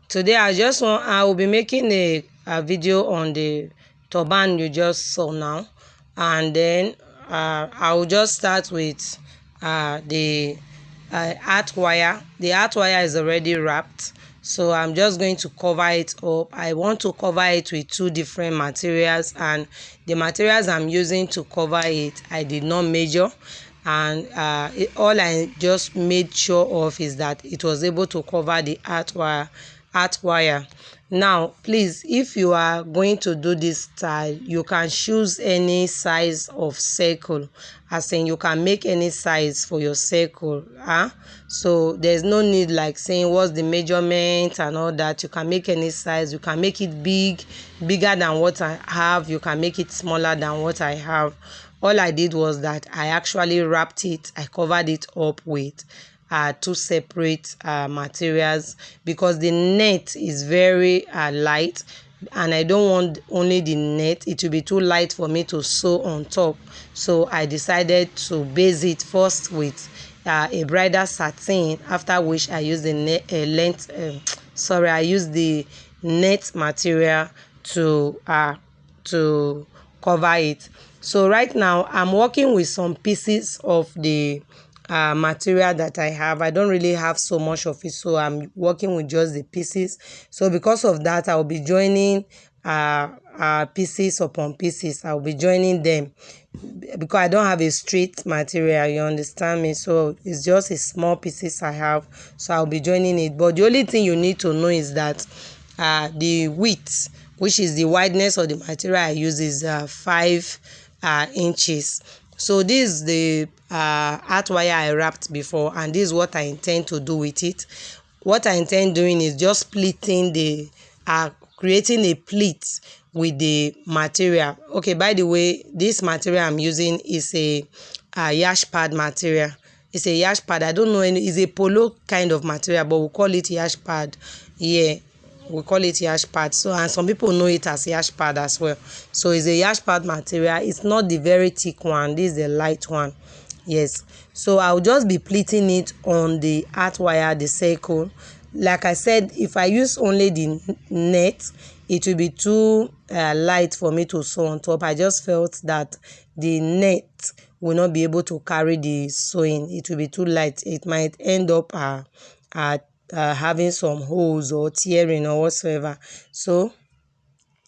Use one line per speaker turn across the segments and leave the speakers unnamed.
Today I will be making a video on the turban you just saw now, and then I will just start with the heart wire. The heart wire is already wrapped, so I'm just going to cover it up. I want to cover it with two different materials, and the materials I'm using to cover it I did not measure, and all I just made sure of is that it was able to cover the heart wire. Now please, if you are going to do this style, you can choose any size of circle, as in you can make any size for your circle. So there's no need like saying what's the measurement and all that. You can make any size. You can make it bigger than what I have. You can make it smaller than what I have. All I did was that I actually wrapped it, I covered it up with two separate materials, because the net is very light, and I don't want only the net. It will be too light for me to sew on top. So I decided to base it first with a bridal satin, after which I use the I use the net material to cover it. So right now I'm working with some pieces of the material that I have. I don't really have so much of it, so I'm working with just the pieces. So because of that, I'll be joining pieces upon pieces. I'll be joining them because I don't have a straight material, you understand me? So it's just a small pieces I have, so I'll be joining it. But the only thing you need to know is that the width, which is the wideness of the material I use, is 5 inches. So this is the heart wire I wrapped before, and this is what I intend to do with it. What I intend doing is just splitting the creating a pleat with the material. Okay, by the way, this material I'm using is a yash pad material. It's a yash pad. I don't know any, it's a polo kind of material, but we call it yash pad. Yeah, we call it yash pad. So, and some people know it as yash pad as well. So it's a yash pad material. It's not the very thick one. This is the light one. Yes. So I'll just be pleating it on the heart wire, the circle. Like I said, if I use only the net, it will be too light for me to sew on top. I just felt that the net will not be able to carry the sewing. It will be too light. It might end up having some holes or tearing or whatsoever. So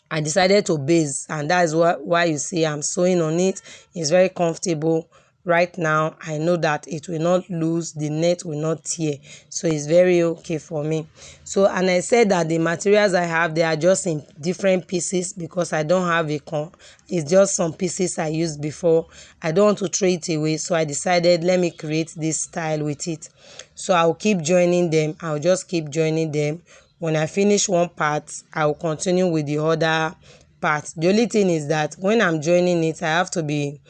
I decided to base, and that's why you see I'm sewing on it. It's very comfortable. Right now I know that it will not lose, the net will not tear, so it's very okay for me. So, and I said that the materials I have, they are just in different pieces, because I don't have it's just some pieces I used before. I don't want to throw it away, so I decided let me create this style with it. So I'll keep joining them. I'll just keep joining them. When I finish one part, I will continue with the other part. The only thing is that when I'm joining it, I have to be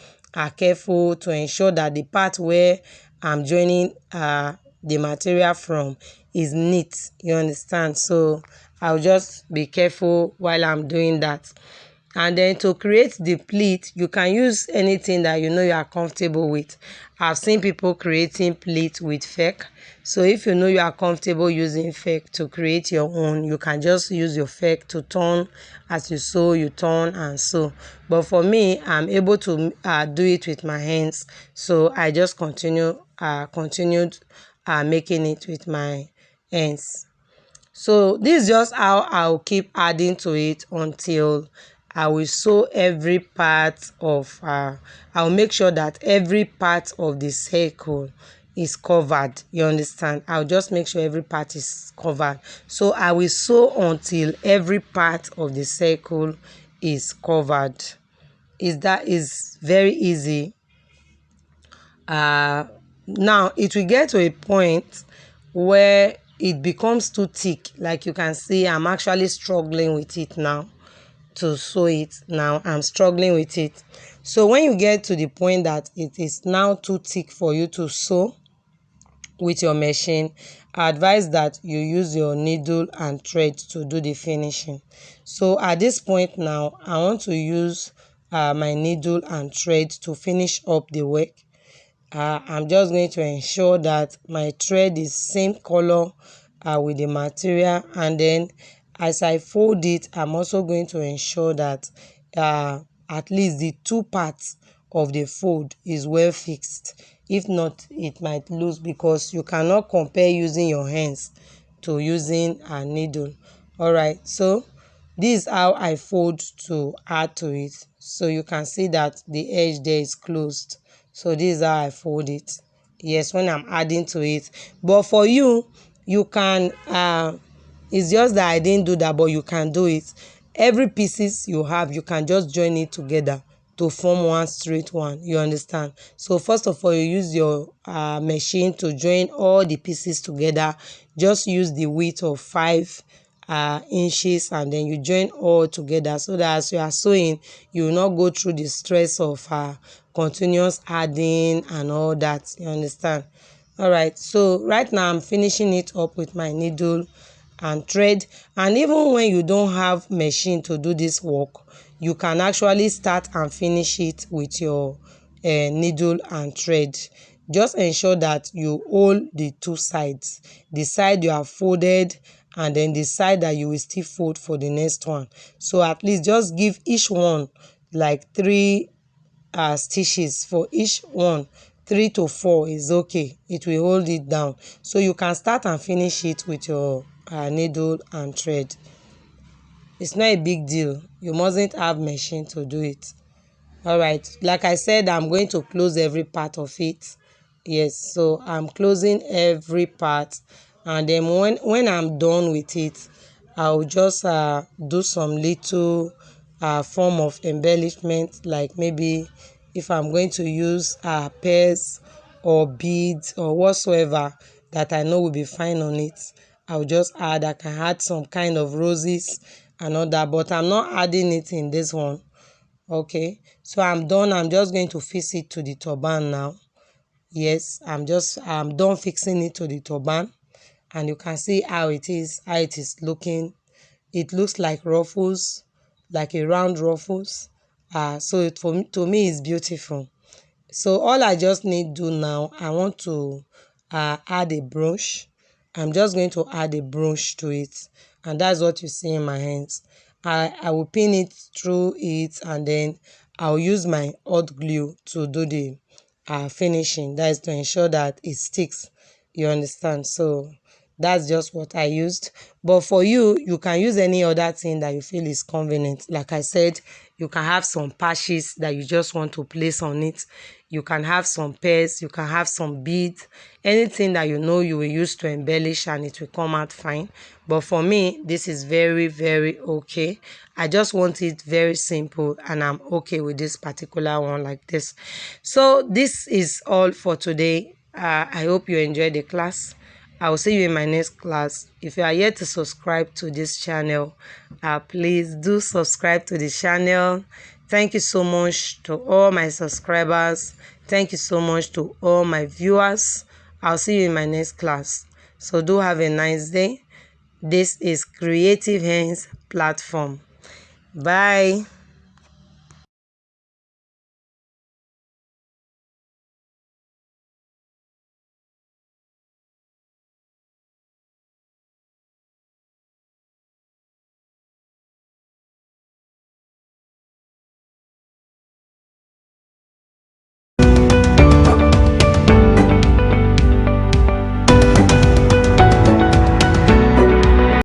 careful to ensure that the part where I'm joining the material from is neat, you understand? So I'll just be careful while I'm doing that. And then to create the pleat, you can use anything that you know you are comfortable with. I've seen people creating pleat with fake. So if you know you are comfortable using fake to create your own, you can just use your fake to turn as you sew, you turn and sew. But for me, I'm able to do it with my hands, so I just continued making it with my hands. So this is just how I'll keep adding to it until I will sew every part of I'll make sure that every part of the circle is covered, you understand? I'll just make sure every part is covered. So I will sew until every part of the circle is covered. That is very easy. Now it will get to a point where it becomes too thick. Like you can see, I'm actually struggling with it now to sew it. Now I'm struggling with it. So when you get to the point that it is now too thick for you to sew with your machine, I advise that you use your needle and thread to do the finishing. So at this point now, I want to use my needle and thread to finish up the work. I'm just going to ensure that my thread is same color with the material, and then as I fold it, I'm also going to ensure that at least the two parts of the fold is well fixed. If not, it might lose, because you cannot compare using your hands to using a needle. All right, so this is how I fold to add to it. So you can see that the edge there is closed. So this is how I fold it. Yes, when I'm adding to it. But for you, you can it's just that I didn't do that, but you can do it. Every pieces you have, you can just join it together to form one straight one. You understand? So first of all, you use your machine to join all the pieces together. Just use the width of 5 inches, and then you join all together, so that as you are sewing, you will not go through the stress of continuous adding and all that. You understand? All right, so right now I'm finishing it up with my needle and thread. And even when you don't have machine to do this work, you can actually start and finish it with your needle and thread. Just ensure that you hold the two sides, the side you have folded and then the side that you will still fold for the next one. So at least just give each one like 3 stitches for each one. 3 to 4 is okay, it will hold it down. So you can start and finish it with your needle and thread. It's not a big deal, you mustn't have machine to do it. All right, like I said, I'm going to close every part of it. Yes, so I'm closing every part, and then when I'm done with it, I'll just do some little form of embellishment, like maybe if I'm going to use pearls or beads or whatsoever that I know will be fine on it. I'll just add, I can add some kind of roses and all that, but I'm not adding it in this one. Okay, so I'm done. I'm just going to fix it to the turban now. Yes, I'm done fixing it to the turban, and you can see how it is looking. It looks like ruffles, like a round ruffles. So to me it's beautiful. So all I just need to do now, I want to add a brush. I'm just going to add a brush to it, and that's what you see in my hands. I will pin it through it, and then I'll use my hot glue to do the finishing. That is to ensure that it sticks. You understand? So that's just what I used. But for you, you can use any other thing that you feel is convenient. Like I said, you can have some patches that you just want to place on it. You can have some pearls, you can have some beads, anything that you know you will use to embellish and it will come out fine. But for me, this is very, very okay. I just want it very simple, and I'm okay with this particular one like this. So this is all for today. I hope you enjoyed the class. I will see you in my next class. If you are yet to subscribe to this channel, please do subscribe to the channel. Thank you so much to all my subscribers. Thank you so much to all my viewers. I'll see you in my next class. So do have a nice day. This is Creative Hands Platform. Bye.